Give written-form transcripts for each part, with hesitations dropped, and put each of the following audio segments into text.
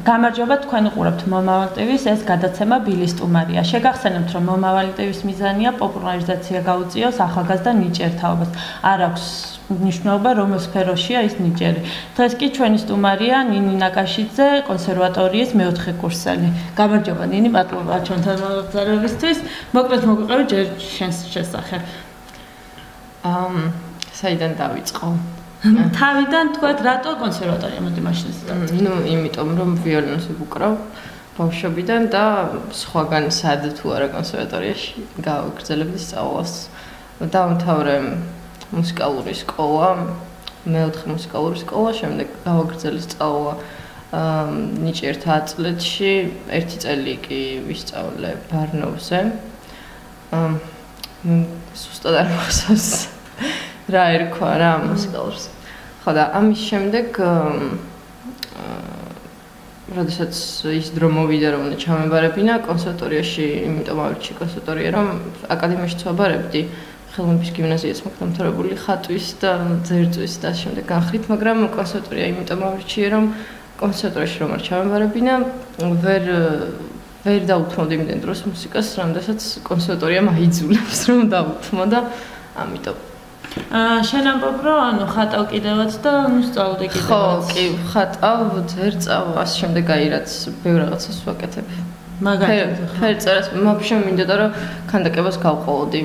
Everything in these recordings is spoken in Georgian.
გამარჯობა თქვენ უყურებთ მომავალ ტივის ეს გადაცემა ბილის სტუმარია. შეგახსენებთ რომ მომავალი ტივის მიზანია პოპულარიზაცია გაუწიოს ახალგაზრდა ნიჭიერთაობას. არ აქვს მნიშვნელობა რომელ სფეროშია ის ნიჭიერი. დღეს კი ჩვენი სტუმარია ნინი ნაკაშიძე, კონსერვატორიის მეოთხე კურსელი. გამარჯობა ნინი, მადლობა ჩვენთან მომწარებისთვის. მოკლედ მოგვიყევი ჯერ შენს შესახებ. საიდან დავიწყო? თავიდან თქვათ რატო კონსერვატორია მოდი მაშინ იმიტომ რომ ვიოლინოს ვუკრავ ბავშვობიდან და სხვაგან სად თუ არა კონსერვატორიაში გავაგრძელებდი სწავლას. დავამთავრე მუსიკალური სკოლა, მეოთხე მუსიკალური სკოლა, შემდეგ გავაგრძელე სწავლა ნიჭიერთა აწლეთში, 1 წელი კი ვისწავლე ბარნოვზე. სუსტად არ მახსოვს რა ერქვა რა მუსიკალურს. ხო და ამის შემდეგ როდესაც ის დრო მოვიდა რომ უნდა ჩამებარებინა კონსერვატორიაში, იმიტომ ავირჩი კონსერვატორია რომ აკადემიაში ვაბარებდი. ხელოვნების გიმნაზიას მაქვს დამთავრებული ხატვის და ძერწვის და შემდეგ განხრით, მაგრამ კონსერვატორია იმიტომ ავირჩიე რომ კონსერვატორიაში რომ არ ჩამებარებინა, ვერ დაუთმობდი იმდენ დროს მუსიკას, რამდენსაც კონსერვატორია მაიძულებს რომ დავუთმო და ამიტომ შენ ამბობ რომ ანუ ხატავ კიდევაც და სწავლობდი კიდევაც. ხო, კი, ხატავ, ძერწავ, ასე შემდეგ აი რაც ბევრ რაღაცას ვაკეთებ. მაგალითად, ფერწერას მაფშე მინდოდა რომ ქანდაკებას გავყოლოდი,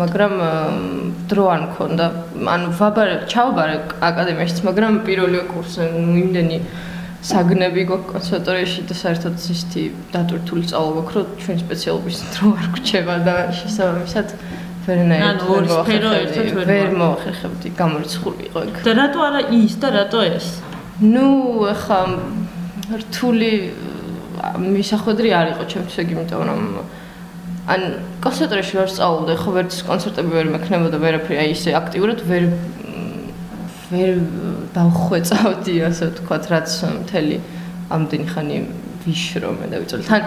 მაგრამ დრო არ მქონდა. ანუ ჩავაბარე აკადემიაშიც, მაგრამ პირველივე კურსზე იმდენი საგნები გვაქვს კონსერვატორიაში და საერთოდ ისეთი დატვირთული სწავლა გვაქვს, რომ ჩვენი სპეციალობის დრო არ გვჩება და შესაბამისად ვერ მოახერხებდი, გამორიცხული იყო იქ. და რატო არა ის და რატო ეს? ეხა რთული მისახვედრი არ იყო ჩემთვის ეგ, იმიტომ რომ ან კონსერვატორიაში ვარ სწავლობდი, ხო ვერც კონცერტები ვერ მექნებოდა, ვერაფერი, აი ისე აქტიურად ვერ დავხვეწავდი, ასე ვთქვათ, რაც მთელი ამდენი ხანი ვიშრომე და ვიწოლე. თან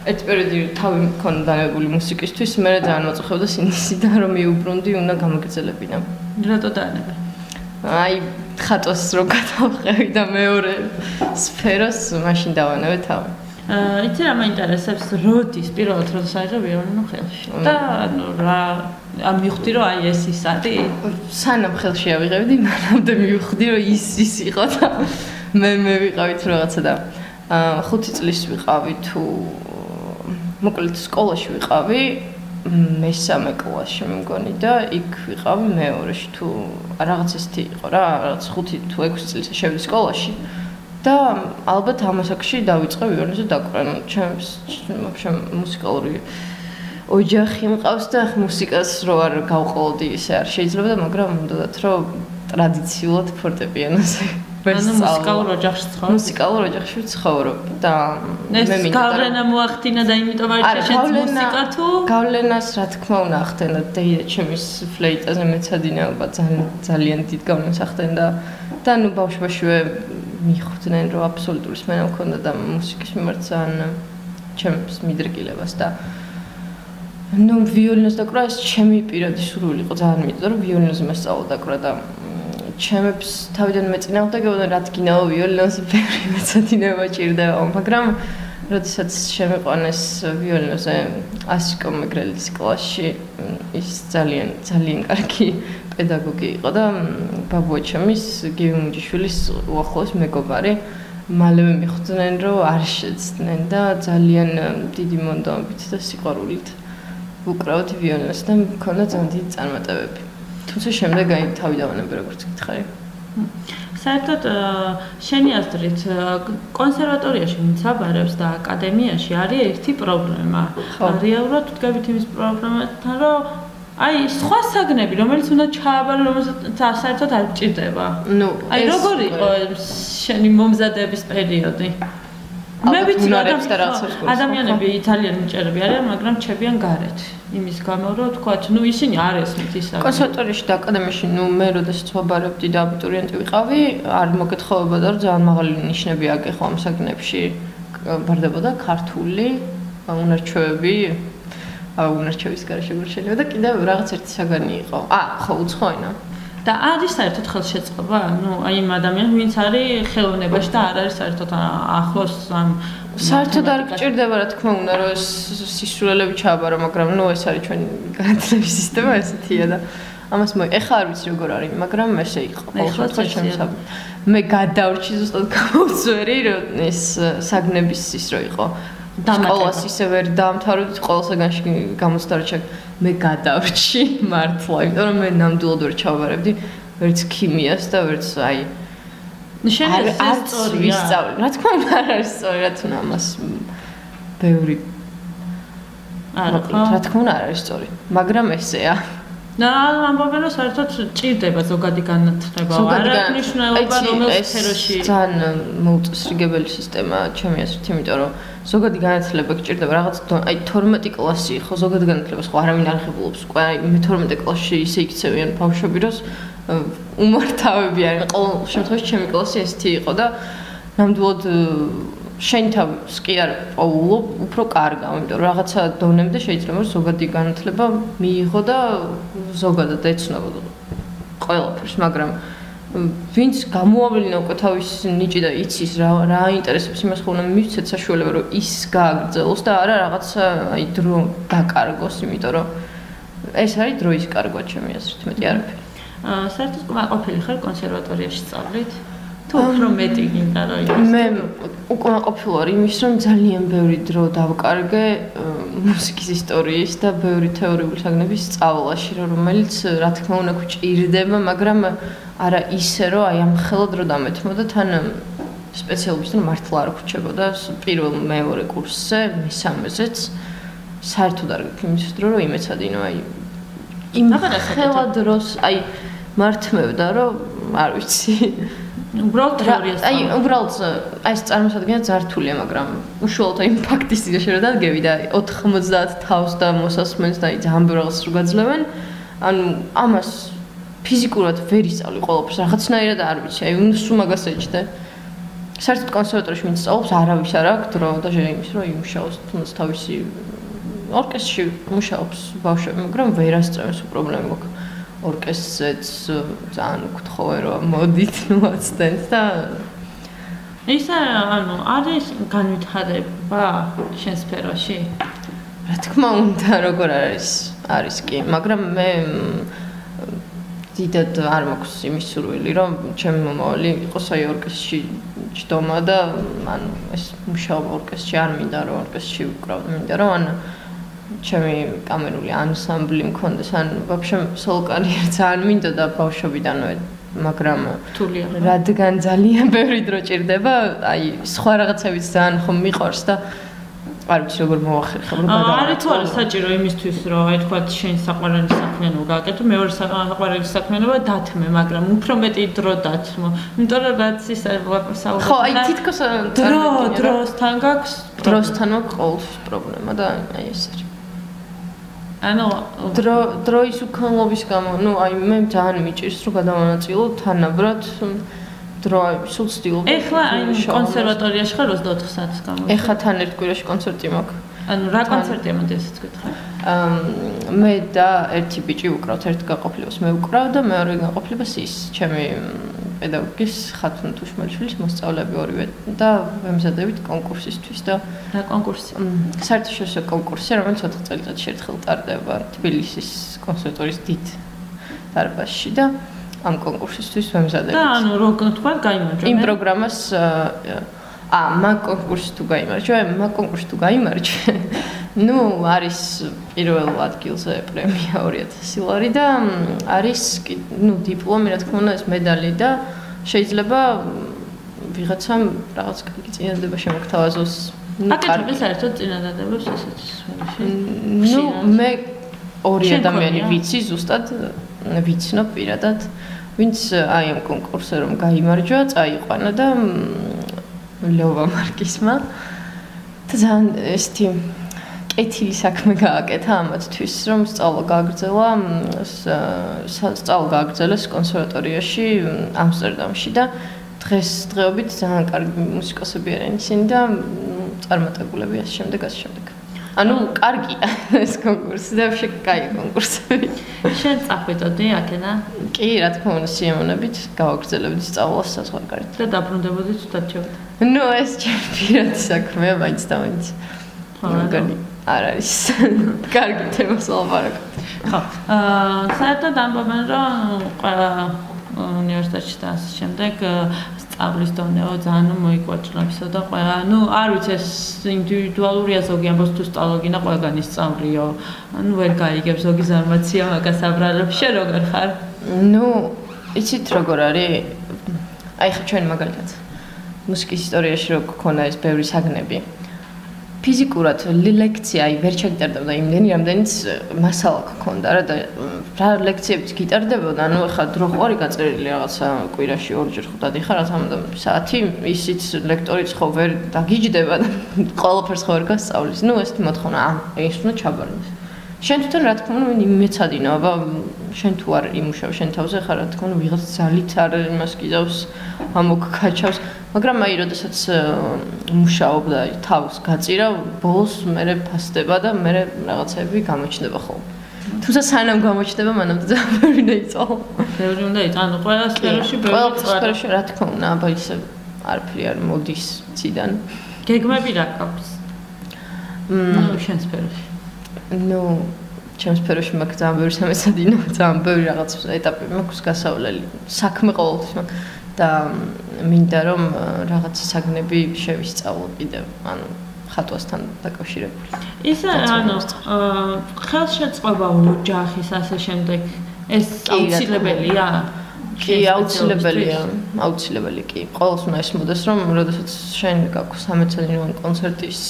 ერთი პერიოდი თავი მქონდა დანებებული მუსიკისთვის, მე ძალიან მოწოხებდა სინდისიდან რომ მიუბრუნდი, უნდა გამაგრძელებინა. რატო დაანებე? აი, ხატვას რო გადავყევი და მეორე სფეროს მაშინ დავანებე თავი. იცი რა მაინტერესებს, როდის პირველად როდის აიღე ვიოლინო ხელში? და ანუ რა მივხვდი რომ აი ეს ის არის? სანამ ხელში ავიღებდი, მანამდე მივხვდი რომ ის იყო და მე ვიყავით რაღაცა და 5 წლის ვიყავი თუ მოკლედ სკოლაში ვიყავი მესამე კლასში მე მგონი და იქ ვიყავი მეორეში თუ რაღაც ესეთი იყო რა რაღაც 5 თუ 6 წლის შევდი სკოლაში და ალბათ ამასაკში დავიწყე ვიოლინოზე დაკვრა. ჩემს მუსიკალური ოჯახი მყავს და მუსიკას რო არ გავყოლოდი ისე არ შეიძლება და მაგრამ უნდათ რომ ტრადიციულად ფორტეპიანოზე მუსიკალურ ოჯახში ცხოვრობ. მუსიკალურ ოჯახში ვცხოვრობ და მე მინდა გავლენა მოახდინა და იმიტომ არ შეშენს მუსიკა თუ გავლენას რა თქმა უნდა ახდენა და ჩემის ფლეიტაზე მეცადინე ალბათ ძალიან დიდ გავლენას ახდენდა და ნუ ბავშვობაშივე მიხვდნენ რომ აბსოლუტური სმენა მქონდა და მუსიკის მიმართ ძალიან ჩემს მიდრეკილებას და ნუ ვიოლინოს დაკვრა ეს ჩემი პირადი სურვილი იყო, ძალიან მინდოდა რომ ვიოლინოზე მასწავლო დაკვრა და ჩემებს თავიდან მეწინააღმდეგებოდნენ რა თქინაო ვიოლინოზე ბევრი მეცადინება ჭირდება, მაგრამ როდესაც შემიყვანეს ვიოლინოზე ასიკო მეგრელის კლასში ის ძალიან კარგი პედაგოგი იყო და ბაბუა ჩემის გივი მუჯიშვილის უახლოეს მეგობარი მალევე მიხვდნენ რომ არ შეცდნენ და ძალიან დიდი მონდომებით და სიყვარულით ვუკრავდი ვიოლინოს და მქონდა ძალიან დიდი წარმატებები. თუმცა შემდეგ აი თავი დავანებე როგორც გითხარი. საერთოდ შენი აზრით კონსერვატორიაში ვინც აბარებს და აკადემიაში არის ერთი პრობლემა. რეალურად ვდგებით იმის პრობლემასთან რომ აი სხვა საგნები რომელიც უნდა ჩააბარო რომელსაც საერთოდ არ გჭირდება. აი როგორი იყო შენი მომზადების პერიოდი? მე ვიცი ადამიანები ძალიან მიჭერები არიან, მაგრამ ჩებიან გარეთ. იმის გამო რომ თქვათ, ნუ ისინი არ ესმით ისა. კონსერვატორიაში და აკადემიაში, ნუ მე როდესაც ვაბარებდი და აბიტურიენტი ვიყავი, არ მოგეთხოვებოდა რომ ძალიან მაღალი ნიშნები აგეხო ამ საგნებში. ბარდებოდა ქართული უნარჩვევები, უნარჩევის გარეშე შეიძლება და კიდევ რაღაც ერთი საგანი იყო. ხო, უცხო ენა. და არის საერთოდ ხელშეწყობა? აი იმ ადამიანს, ვინც არის ხელოვნებაში და არ არის საერთოდ ახლოს ამ საერთოდ არ გჭირდება რა თქმა უნდა რომ ეს სისულელები ჩააბარო, მაგრამ ეს არის ჩვენი განათლების სისტემა ესეთია და ამას ეხლა არ ვიცი როგორ არის, მაგრამ ესე იყო. ეხლა შემოსაბ. მე გადავრჩი ზუსტად გამოვწვერი რომ ეს საგნების ის რო იყო. სკოლას ისე ვერ დაამთავრებდი, ყველა საგანში გამოსდარჩა. მე გადავრჩი მართლა, იმიტომ რომ მე ნამდვილად ვერ ჩავაბარებდი ვერც ქიმიას და ვერც აი შენ ეს სწორია. რა თქმა უნდა არ არის სწორი, რა თქმა ამას ბევრი რა თქმა უნდა არ არის სწორი, მაგრამ ესეა. და ამბობენ რომ საერთოდ ჭირდება ზოგადი განათლება, არ აქვს მნიშვნელობა რომელ სფეროში. ძალიან მოუწესრიგებელი სისტემა ჩემი აზრით, იმიტომ რომ ზოგადი განათლება გჭირდება რაღაც აი 12 კლასი ხო ზოგადი განათლებას ხო არავინ არ ხებულობს უკვე აი მე 12 კლასში ისე იქცევიან ბავშვები რომ უმართავები არიან ყოველ შემთხვევაში ჩემი კლასი ესეთი იყო და ნამდვილად შენ თავს კი არ პოულობ უფრო კარგა იმიტომ რომ რაღაცა დონემდე შეიძლება რომ ზოგადი განათლება მიიღო და ზოგადად ეცნობოდა ყველაფერს მაგრამ ვინც გამოავლინა უკვე თავის ნიჭი და იცის რა აინტერესებს იმას ხო უნდა მივცეთ საშუალება რომ ის გააგრძელოს და არა რაღაცა აი დრო დაკარგოს იმიტომ რომ ეს არის დროის კარგვა ჩემი აზრით მეტი არაფერი საერთოდ კმაყოფილი ხარ კონსერვატორიაში სწავლით თუ უფრო მეტი გინდა რომ მე უკმაყოფილი ვარ იმის რომ ძალიან ბევრი დრო დავკარგე მუსიკის ისტორიის და ბევრი თეორიული საგნების სწავლაში რომელიც რა თქმა უნდა გვჭირდება მაგრამ არა ისე რომ აი ამ ხელად რო დამეთმოდა თან სპეციალობისთან მართლა არ გვჭებოდა პირველ მეორე კურსზე მესამეზეც საერთოდ არ გქონდა იმის დრო რომ იმეცადინო აი იმ ხელად დროს აი მართმევდა რომ არ ვიცი უბრალოდ თეორიას აი უბრალოდ აი ეს წარმოსადგენა ძართულია მაგრამ უშუალოდ აი ფაქტის ძიაში რომ დადგები და 90 თავს და მოსასმენს და აი ძალიან ბევრ რაღაცას რო გაძლევენ ანუ ამას ფიზიკურად ვერ ისწავლი ყველაფერს რაღაცნაირად არ ვიცი აი უნდა სულ მაგას ეჭდე საერთოდ კონსერვატორიაში ვინც სწავლობს არავის არ აქვს დრო და იმის რომ იმუშაოს თუნდაც თავისი ორკესტრში მუშაობს ბავშვები მაგრამ ვერ ასწრებს პრობლემა გვაქვს ორკესტრზეც ძალიან გთხოვე რომ მოდით მოაცდენთ და ისა ანუ არის განვითარება შენ სფეროში რა თქმა უნდა როგორ არის კი მაგრამ მე დიდად არ მაქვს იმის სურვილი რომ ჩემი მომავალი იყოს აი ორკესტრში ჯდომა და ანუ ეს მუშაობა ორკესტრში არ მინდა რომ ორკესტრში ვკრავდე მინდა რომ ანუ ჩემი კამერული ანსამბლი მქონდეს ან ვაფშე სოლო კარიერა ძალიან მინდოდა ბავშვობიდანვე მაგრამ რადგან ძალიან ბევრი დრო ჭირდება აი სხვა რაღაცებიც ძალიან ხომ მიყვარს და არ ვიცი როგორ მოახერხებ რომ არის თუ არა საჭირო იმისთვის რომ აი თქვა შენ საყვარელი საქმიანობა გააკეთო მეორე საყვარელი საქმიანობა დათმე მაგრამ უფრო მეტი დრო დათმო იმიტომ რომ რაც ის საუბარი ხო აი თითქოს დროსთან გაქვს დროსთან მაქვს ყოველთვის პრობლემა და აი ეს არის ანუ დროის უქონლობის გამო ნუ აი მე ძალიან მიჭირს რომ გადავანაწილო თანაბრად დრო სულ ვცდილობ ეხლა აი კონსერვატორიაში ხარ 24 საათის გამო ეხლა თან ერთ კვირაში კონცერტი მაქვს ანუ რა კონცერტია მოდი ესეც გითხარ მე და ერთი ბიჭი ვუკრავთ ერთ გაყოფილებას მე ვუკრავ და მეორე გაყოფილებას ის ჩემი პედაგოგის ხათუნა თუშმელიშვილის მოსწავლეები ორივე და ვემზადებით კონკურსისთვის და რა კონკურსი საერთაშორისო კონკურსი რომელიც 4 წელიწადში ერთხელ ტარდება თბილისის კონსერვატორიის დიდ დარბაზში და ამ კონკურსისთვის ვემზადებით და ანუ როგორ თქვა გაიმარჯვა იმ პროგრამას მაგ კონკურსში თუ გაიმარჯვე ნუ არის პირველ ადგილზე პრემია 2000 ლარი და არის ნუ დიპლომი რა თქმა უნდა ეს медаლი და შეიძლება ვიღაცამ რაღაც კარგი წინადადება შემოგთავაზოს აკეთებს საერთოდ წინადადებებს ესეც სფეროში ნუ მე ორი ადამიანი ვიცი ზუსტად ვიცნობ პირადად ვინც აი ამ კონკურსზე რომ გაიმარჯვა წაიყვანა და ლეოვა მარკისმა და ძალიან ესეთი კეთილი საქმე გააკეთა ამათთვის რომ სწავლა გააგრძელეს კონსერვატორიაში ამსტერდამში და დღეობით ძალიან კარგი მუსიკოსები არიან ისინი და წარმატებულები ასე შემდეგ ანუ კარგია ეს კონკურსი და ვშე კაი კონკურსები. შენ წახვიდოდი აქედან? კი, რა თქმა უნდა, სიამოვნებით გავაგრძელებდი სწავლას საზღვარგარეთ. და დაბრუნდებოდი თვითონ. ნუ ეს ჩემი პირადი საქმეა, მაინც და მაინც. მაგარი არ არის. კარგი თემას ვალაპარაკ. ხო. საერთოდ ამბობენ, რომ ყველა უნივერსიტეტში და ასე შემდეგ სწავლის დონეო ძალიან მოიკვაჭრებსა და ყველა, არ ვიცი ეს ინდივიდუალურია ზოგი ამბობს თუ სწავლობინა ყველგან ისწავლიო. ვერ გაიგებ ზოგი ზარმაცია მაგას აბრალებს. შენ როგორ ხარ? იცით როგორ არის? აი ხა ჩვენ მაგალითად მუსიკის ისტორიაში რო გქონდა ეს ბევრი საგნები. ფიზიკურად ლექცია ვერ ჩაგიტარდებოდა იმდენი, რამდენიც მასალა გქონდა რა და რა ლექციებიც გიტარდებოდა, ხა დრო ყარი გაწერილი რაღაცა კვირაში 2-ჯერ 5-დან იხარ, რა თქმა უნდა, საათი ისიც ლექტორიც ხო ვერ დაგიჯდება და ყველაფერს ხო ვერ გასწავლის. ესეთი მოთხოვნა, ეს უნდა ჩაბარდეს. შენ თვითონ რა თქმა უნდა იმეცადინო, აბა შენ თუ არ იმუშავ შენ თავზე ხარ, რა თქმა უნდა ვიღაც ძალით არ იმას გიზავს, ამოგკაჩავს. მაგრამ აი, როდესაც მუშაობ და თავს გაწირა, ბოლოს მე ფასდება და მე რაღაცები გამოჩნდება ხოლმე. თუმცა სანამ გამოჩნდება, მანამდე ძალიან ბევრი უნდა იწვალო. ბევრი უნდა იწვალო, ყველა სფეროში ბევრი ყველა სფეროში რა თქმა უნდა, აბა ისე არაფერი არ მოდის ციდან. გეგმები რა გაქვს? შენ სფეროში. ჩემს სფეროში მაქვს ძალიან ბევრი სამეცადინო, ძალიან ბევრი რაღაც ეტაპები მაქვს გასავლელი. საქმე ყოველთვის მაქვს და მინდა რომ რაღაც საგნები შევისწავლო კიდევ, ხატვასთან დაკავშირებული. ისე ხელშეწყობა ოჯახის ასე შემდეგ ეს აუცილებელია? კი, აუცილებელია, აუცილებელი კი. ყოველს უნდა ისმოდეს რომ როდესაც შენ გაქვს სამეცადინო კონცერტის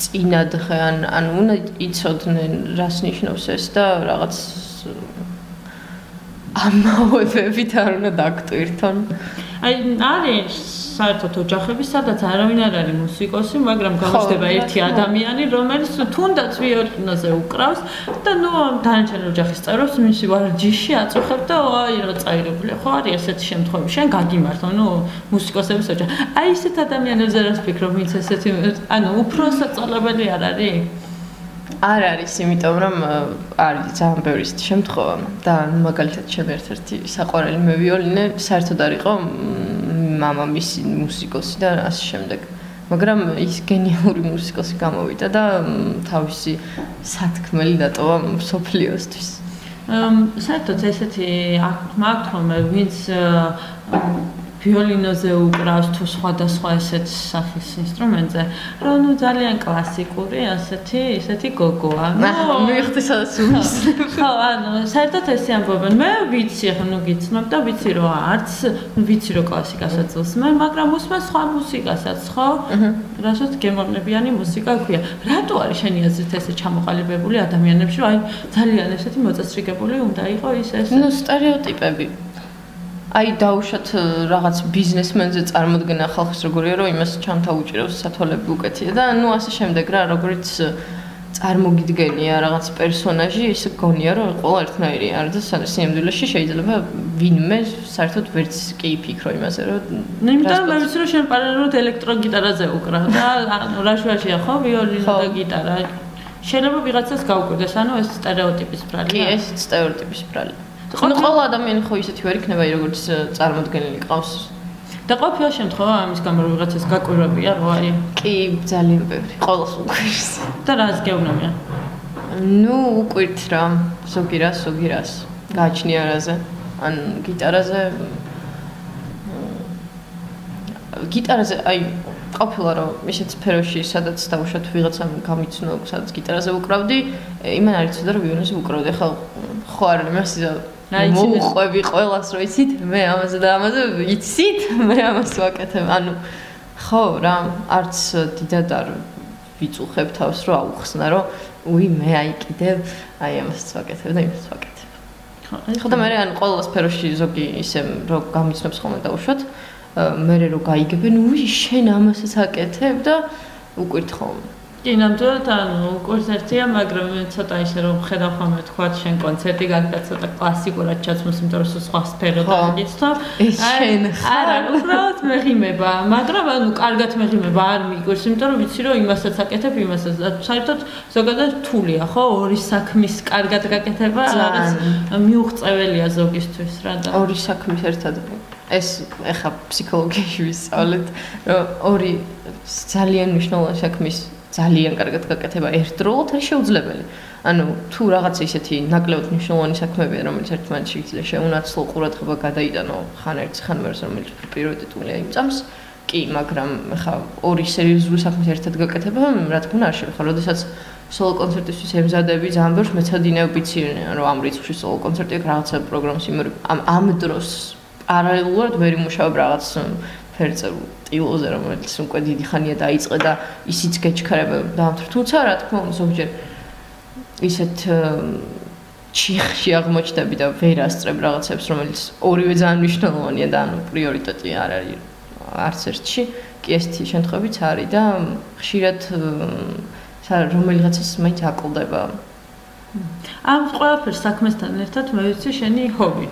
წინა დღე უნდა იცოდნენ რას ნიშნავს ეს და რაღაც ამავებებით არ უნდა დაგტვირთონ. აი არის საერთოდ ოჯახები, სადაც არავინ არ არის მუსიკოსი, მაგრამ გამოჩნდება ერთი ადამიანი, რომელიც თუნდაც ვიოლინოზე უკრავს და დანარჩენ ოჯახის წევრებს მისი ვარჯიში აწუხებ და აი რა წაირებული. ხო არის ესეთი შემთხვევები, შენ გაგიმართო, მუსიკოსების ოჯახი. აი ესეთ ადამიანებზე რას ფიქრობ, ვინც ესეთი, უფრო საწოლებელი არ არის? არ არის, იმიტომ რომ არის ძალიან ბევრი ისეთი შემთხვევა და მაგალითად ჩემი ერთ-ერთი საყვარელი მევიოლინე საერთოდ არ იყო მამამისი მუსიკოსი და ასე შემდეგ. მაგრამ ის გენიალური მუსიკოსი გამოვიდა და თავისი სათქმელი დატოვა მსოფლიოსთვის. საერთოდ ესეთი მაქვს რომ ვინც ვიოლინოზე უკრავს თუ სხვადასხვა ესეთ სახის ინსტრუმენტზე, რომ ძალიან კლასიკური ესეთი გოგოა. მივიხდი სადაც უმის. ხო, საერთოდ ესე ამბობენ. მე ვიცი, გიცნობ და ვიცი რომ არც ვიცი რომ კლასიკასაც უსმე, მაგრამ უსმე სხვა მუსიკასაც, ხო? რასაც გემოვნებიანი მუსიკა ქვია. რატო არის შენი აზრით ესე ჩამოყალიბებული ადამიანებში, რომ აი ძალიან ესეთი მოწესრიგებული უნდა იყოს ეს? სტერეოტიპები. აი დაუშვათ რაღაც ბიზნესმენზე წარმოდგენა ხალხის როგორია რომ იმას ჩამთა უჭირავს სათვალები უკეთია და ასე შემდეგ რა როგორც წარმოგიდგენია რაღაც პერსონაჟი ის გონია რომ ყველა ერთნაირი არის და სინამდვილეში შეიძლება ვინმე საერთოდ ვერც კი იფიქრო იმაზე რომ იმიტომ მე ვიცი რომ შენ პარალელურად ელექტროგიტარაზე უკრავ და რა შუაშია ხო ვიოლინო და გიტარა შეიძლება ვიღაცას გაუკვირდეს ეს სტერეოტიპის ბრალია კი ეს სტერეოტიპის ბრალია ყველა ადამიანი ხო ისეთი ვერ იქნება როგორც წარმოდგენილი ყავს და ყოფილა შემთხვევა ამის გამო რომ ვიღაცას გაკვირვებია რო არის კი ძალიან ბევრი ყოველს უკვირს და რას გეუბნებიან უკვირთ რა ზოგი რას გააჩნია რაზე ან გიტარაზე აი ყოფილა რომ ისეთ სფეროში სადაც დავუშვათ ვიღაცამ გამიცნო სადაც გიტარაზე უკრავდი იმან არ იცოდა რომ ვიოლინოზე უკრავდი ახლა ხო არ იმას მოუყვები ყველას რომ იცით მე ამაზე და ამაზე იცით მე ამას ვაკეთებ ანუ ხო რა არც დიდად არ ვიწუხებ თავს რომ აუხსნა რომ მე აი კიდევ აი ამას ვაკეთებ და იმას ვაკეთებ ხო და მე ან ყველა სფეროში ზოგი ისე რომ გამიცნობს ხოლმე დავუშვათ მე რო გაიგებენ შენ ამასაც აკეთებ და უკვირთ ხოლმე კი, ნამდვილად კურსერთია, მაგრამ ცოტა ისე რომ ხედავ ხოლმე თქვა შენ კონცერტი გაგდა ცოტა კლასიკურად ჩაცმოს, იმიტომ რომ სხვა სფეროდა გიცნობ. შენ არა, უბრალოდ მეღიმება, მაგრამ კარგად მეღიმება არ მიგურს, იმიტომ რომ ვიცი რომ იმასაც აკეთებ, იმასაც საერთოდ ზოგადად რთულია, ხო? ორი საქმის კარგად გაკეთება არის მიუღწეველია ზოგისთვის რა და ორი საქმის ერთად ეს ეხა ფსიქოლოგიაში ვისწავლეთ, რომ ორი ძალიან მნიშვნელოვანი საქმის ძალიან კარგად გაკეთება ერთდროულად არის შეუძლებელი. ანუ თუ რაღაც ისეთი ნაკლებად მნიშვნელოვანი საქმეებია, რომელიც ერთმანეთში იძლევა შეუნაცვლო ყურადღება გადაიტანო ხან ერთს ხან მერს, რომელიც პრიორიტეტულია იმ წამს, კი, მაგრამ ხა ორი სერიოზული საქმის ერთად გაკეთება, რა თქმა უნდა, არ შეიძლება. როდესაც სოლო კონცერტისთვის ემზადები, ძალიან ბევრს მეცადინეობ ვიციან, რომ ამ რიცხვში სოლო კონცერტი აქვს რაღაცა პროგრამის ამ დროს პარალელურად ვერ იმუშავებ რაღაც ფერწერულ ტილოზე, რომელიც უკვე დიდი ხანია დაიწყე და ისიც გეჩქარება დაამთავრე. თუმცა რა თქმა უნდა, ზოგჯერ ისეთ ჩიხში აღმოჩნდები და ვერ ასწრებ რაღაცებს, რომელიც ორივე ძალიან მნიშვნელოვანია და ანუ პრიორიტეტი არ არის არც ერთში. კი ესეთი შემთხვევებიც არის და ხშირად რომელიღაცას მაინც აკლდება. ამ ყველაფერს საქმესთან ერთად მე ვიცი შენი ჰობი.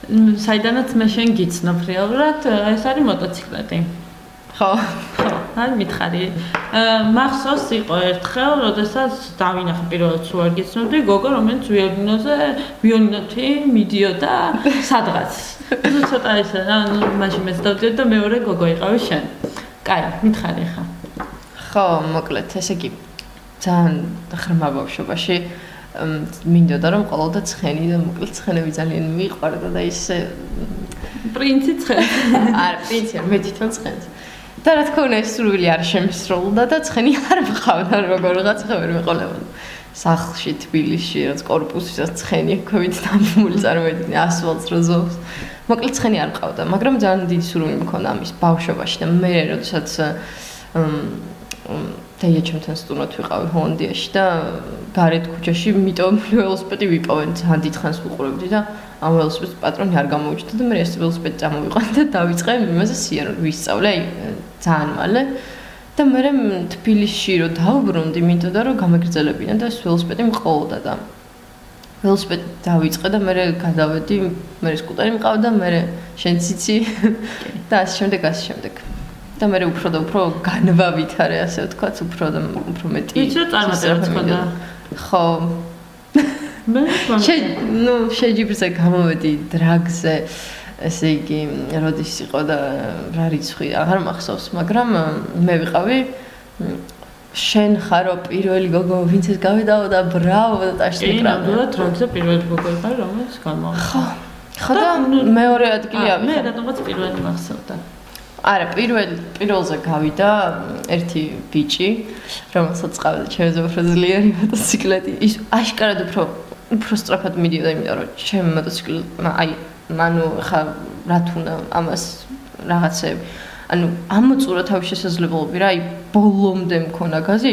საიდანაც მე შენ გიცნობ რეალურად, ეს არის მოტოციკლეტი. ხო. ხო, არ მითხარი. მახსოვს იყო ერთხელ, როდესაც დავინახე პირველად თუ არ გიცნობდი, გოგო, რომელიც ვიოლინოთი მიდიოდა სადღაც. ცოტა ისე რა, მაშინ მეც დავდიოდი და მეორე გოგო იყავი შენ. კაი, მითხარი ხა. ხო, მოკლედ, ესე იგი ძალიან ღრმა ბავშვობაში მინდოდა რომ ყოლოდა ცხენი და მოკლედ ცხენები ძალიან მიყვარდა და ისე პრინცი ცხენი. არა, პრინცი არ, მე თვითონ ცხენს. და რა თქმა უნდა, სრული არ შემისრულდა და ცხენი არ მყავდა როგორღაც ხევერ მეყოლებოდა. სახლში, თბილისში, რაც კორპუსისაც ცხენი ქვით დამული წარმოედგინე ასფალტს რო ზოვს. მოკლედ ცხენი არ მყავდა, მაგრამ ძალიან დიდი სურვილი მქონდა ამის ბავშვობაში და მე როდესაც დაიაჩემთან სტუმრად ვიყავი ჰოლანდიაში და გარეთ ქუჩაში მიტოვებული ველოსიპედი ვიპოვენ, ძალიან დიდხანს ვუყურებდი და ამ ველოსიპედს პატრონი არ გამოვიჩნდა და მე ეს ველოსიპედი წამოვიყვანე და დავიწყე იმაზე სიარული ვისწავლე ძალიან მალე და მე თბილისში რო დავბრუნდი, მინდოდა რომ გამეგრძელებინა და ეს ველოსიპედი მყოლოდა და ველოსიპედი დავიწყე და მე გადავედი, მე სკუტერი მყავდა, მე შენ ციცი და ასე შემდეგ. და მე უფრო და უფრო განვავითარე, ასე ვთქვათ, უფრო მეტი. იცი რომ წარმატებაც ხონდა. ხო. მე შეჯიბრზე გამოვედი დრაგზე, ესე იგი, როდის იყო და რა რიცხვი, აღარ მახსოვს, მაგრამ მე ვიყავი შენ ხარო პირველი გოგო, ვინც ეს გავედაო და ბრავო და ტაშტი კრა. ნამდვილად დრაგზე პირველი გოგო იყო, რომელიც გამოვიდა. ხო და მეორე ადგილი ავიღე. მე რატომღაც პირველი მახსოვდა. არა, პირველზე გავიდა ერთი ბიჭი, რომელსაც ყავდა ჩემზე უფრო ძლიერი მოტოციკლეტი. ის აშკარად უფრო სწრაფად მიდიოდა, იმიტომ რომ ჩემი მოტოციკლი, ანუ ხა რა თუნდა ამას რაღაცები. ანუ ამოწურა თავის შესაძლებლობები რა, ბოლომდე მქონა გაზი,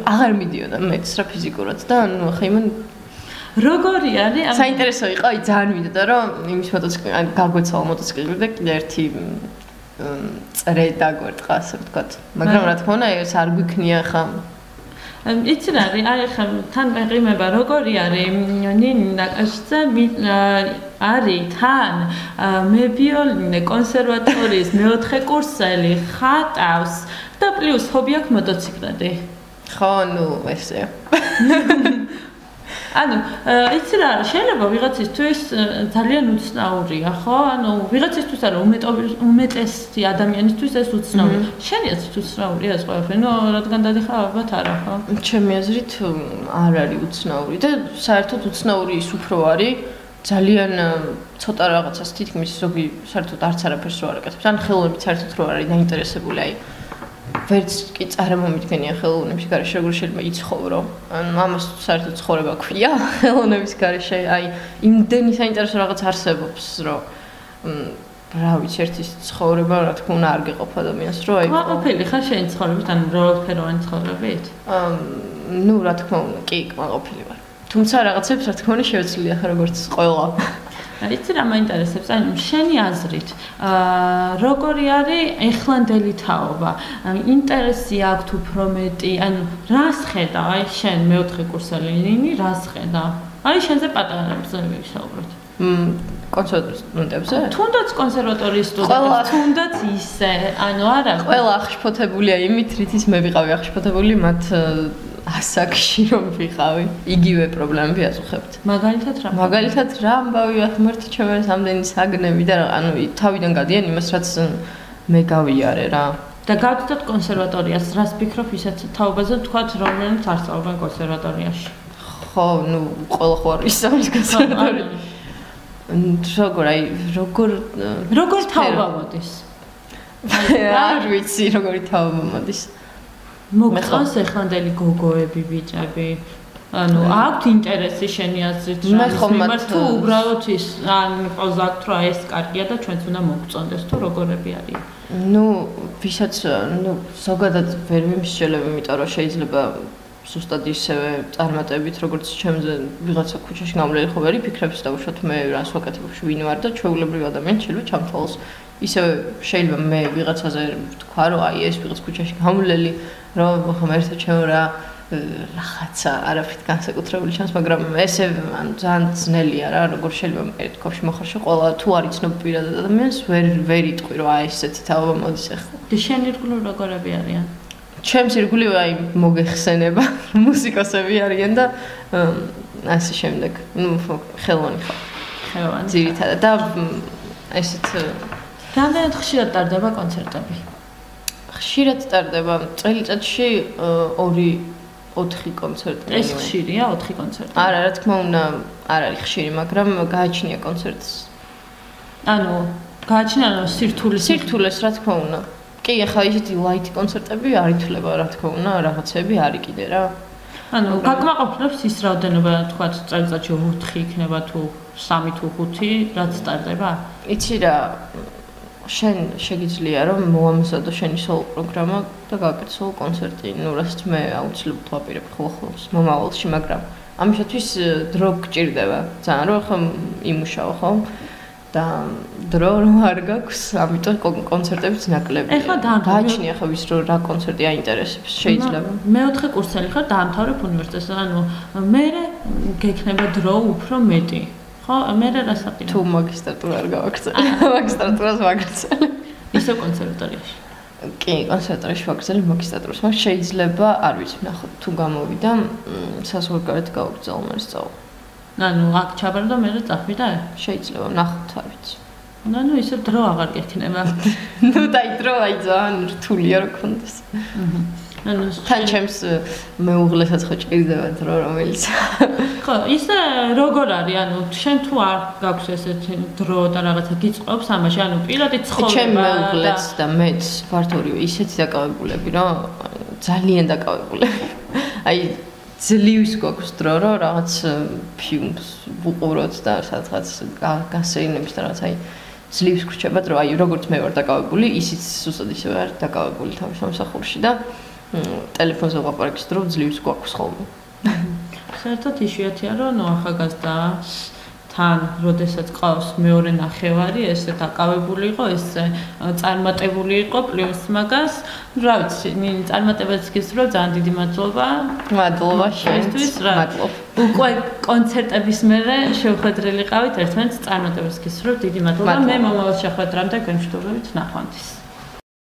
აღარ მიდიოდა მეც რა ფიზიკურად და ანუ ხა იმან როგორი არის? საინტერესო იყო, ძალიან მინდოდა რომ იმის მოტოციკლი, გაგვეცალა მოტოციკლი და კიდე ერთი წრე დაგვერტყა, ასე ვთქვათ. მაგრამ რა თქმა უნდა, ეს არ გვიქნია ხა. იცი რა არის, ხა თან მეღიმება როგორი არის ნინა კაშიძე არის თან მე ვიოლინე კონსერვატორიის მეოთხე კურსელი ხატავს და პლუს ჰობი აქვს მოტოციკლები. ხო, ნუ ესე. ანუ იცი რა არის, შეიძლება ვიღაცისთვის ძალიან უცნაურია, ხო? ანუ ვიღაცისთვის არა, უმეტესი ადამიანისთვის ეს უცნაურია. შენიაც უცნაურია ეს ყველაფერი, ნუ რადგან დადიხარ ალბათ არა, ხო? ჩემი აზრით არ არის უცნაური და საერთოდ უცნაური ის უფრო არის ძალიან ცოტა რაღაცას თითქმის ზოგი საერთოდ არც არაფერს რო არ აკეთებს. ან ხელოვნებით საერთოდ რო არის დაინტერესებული, აი ვერც კი წარმომიდგენია ხელოვნების გარეშე როგორ შეიძლება იცხოვრო. ანუ ამას საერთოდ ცხოვრება ქვია ხელოვნების გარეშე. აი იმდენი საინტერესო რაღაც არსებობს, რომ რა ვიცი, ერთის ცხოვრება რა თქმა უნდა არ გეყოფ ადამიანს, რომ აი კმაყოფილი ხარ შენი ცხოვრებით, ანუ როლფეროვანი ცხოვრებით? ნუ რა თქმა უნდა, კი, კმაყოფილი ვარ. თუმცა რაღაცებს რა თქმა უნდა შევეცლია ხა როგორც ყველა. იცი რა მაინტერესებს? ანუ შენი აზრით, როგორი არის ეხლანდელი თაობა? ინტერესი აქვს უფრო მეტი, ანუ რას ხედავ? აი შენ მეოთხე კურსელი ლინი, რას ხედავ? აი შენზე პატარებზე ვისაუბროთ. კონსერვატორიებზე? თუნდაც კონსერვატორიის სტუდენტებს, თუნდაც ისე, ანუ არა. ყველა აღშფოთებულია იმით, რითიც მე ვიყავი აღშფოთებული, მათ ასაკში რომ ვიყავი. იგივე პრობლემები აწუხებთ. მაგალითად რა? მაგალითად რა ამბავი ღმერთი ჩემს ამდენი საგნები და ანუ თავიდან გადიან იმას, რაც მე გავიარე რა. და გავდოთ კონსერვატორიას, რას ფიქრობ ისეთ თაობაზე თქვათ, რომელიც არ სწავლობენ კონსერვატორიაში? ხო, ნუ ყველა ხო არის სამის კონსერვატორია. როგორ თაობა მოდის? არ ვიცი როგორი თაობა მოდის. მოგწონს ეხლანდელი გოგოები, ბიჭები? ანუ აქვთ ინტერესი შენი აზრით რა? თუ უბრალოდ ის ან ყავს აქ რა ეს კარგია და ჩვენც უნდა მოგწონდეს თუ როგორები არის? ნუ ვისაც ზოგადად ვერ ვიმსჯელებ, იმიტომ რომ შეიძლება ზუსტად ისევე წარმატებით, როგორც ჩემზე ვიღაცა ქუჩაში გამვლელი ხო ვერი ფიქრებს და უშუალოდ მე რას ვაკეთებ, ვინ ვარ და ჩვეულებრივი ადამიანი შეიძლება ჩამთვალოს. ისევე შეიძლება მე ვიღაცაზე ვთქვა, რომ აი ეს ვიღაც ქუჩაში გამვლელი, რომ ღმერთო ჩემო რა რაღაცა არაფრით განსაკუთრებული ჩანს, მაგრამ ესე ძალიან ძნელია რა, როგორ შეიძლება ერთ კავშირში მოხარშე ყველა თუ არ იცნობ პირადად ადამიანს, ვერ იტყვი რომ აი ესეთი თაობა მოდის ახლა. და შენი ირგვლივ როგორები არიან? ჩემს ირგვლივ აი მოგეხსენება მუსიკოსები არიან და ასე შემდეგ. ნუ ხელოვანი ხო. ხელოვანი. ძირითადად და ესეთ რამდენად ხშირად ტარდება კონცერტები? ხშირად ტარდება წელიწადში 2-4 კონცერტი. ეს ხშირია 4 კონცერტი? არა, რა თქმა უნდა, არ არის ხშირი, მაგრამ გააჩნია კონცერტს. ანუ გააჩნია სირთულეს, რა თქმა უნდა. კი, ახლა ისეთი ლაითი კონცერტები არ ითვლება, რა თქმა უნდა, რაღაცები არის კიდე რა. ანუ გაკმაყოფილებს ის რაოდენობა, თქვა წელიწადში 4 იქნება თუ 3 თუ 5, რაც ტარდება? იცი რა, შენ შეგიძლია რომ მოამზადო შენი სოლო პროგრამა და გააკეთო კონცერტი, ნუ რასაც მე აუცილებლად ვაპირებ ხოლმე მომავალში, მაგრამ ამისათვის დრო გჭირდება. ძალიან რომ ხომ იმუშაო ხომ? და დრო რომ არ გაქვს, ამიტომ კონცერტებიც ნაკლებია. ეხლა გააჩნია ხო ვის რო რა კონცერტი აინტერესებს, შეიძლება. მეოთხე კურსელი ხარ, დაამთავრებ უნივერსიტეტს, ანუ მე გექნება დრო უფრო მეტი. ხო, მე რა საყიდო. თუ მაგისტრატურა არ გავაგრძელე. მაგისტრატურას ვაგრძელე. ისე კონსერვატორიაში. კი, კონსერვატორიაში ვაგრძელე მაგისტრატურას, მაგრამ შეიძლება, არ ვიცი, ნახოთ, თუ გამოვიდა, საზღვარგარეთ გავაგრძელო მე სწავლა. ანუ აქ ჩაბარ და მე წავიდა? შეიძლება, ნახოთ, არ ვიცი. ანუ ისე დრო აღარ გექნება. ნუ დაი დრო აი ძალიან რთულია რო გქონდეს. ანუ თან ჩემს მეუღლესაც ხო ჭირდება დრო რომელიც. ხო, ისე როგორ არის? ანუ შენ თუ არ გაქვს ესეთი დრო და რაღაცა გიწყობს ამაში, ანუ პირადი ცხოვრება და ჩემ მეუღლეც და მეც ვართ ორივე ისეთი დაკავებულები, რომ ძალიან დაკავებულები. აი ძლივს გვაქვს დრო, რომ რაღაც ფილმს ვუყუროთ და სადღაც გასეირნებს და რაღაც აი ძლივს გრჩება დრო, აი როგორც მე ვარ დაკავებული, ისიც სუსტად ისევე არ დაკავებული თავის სამსახურში და ტელეფონზე ვაპარაკის დრო ძლივს გვაქვს ხოლმე. საერთოდ იშვიათია რომ ნუ ახალგაზრდა თან როდესაც ყავს მეორე ნახევარი, ესე დაკავებული იყო, ესე წარმატებული იყო პლუს მაგას, რა ვიცი, წარმატებაც გისურვებ, ძალიან დიდი მადლობა. მადლობა შენთვის, მადლობა. უკვე კონცერტების მერე შევხვედრილი ყავით ერთმანეთს, წარმატებაც გისურვებ, დიდი მადლობა. მე მომავალ შეხვედრამდე გემშვიდობებით ნახვამდის.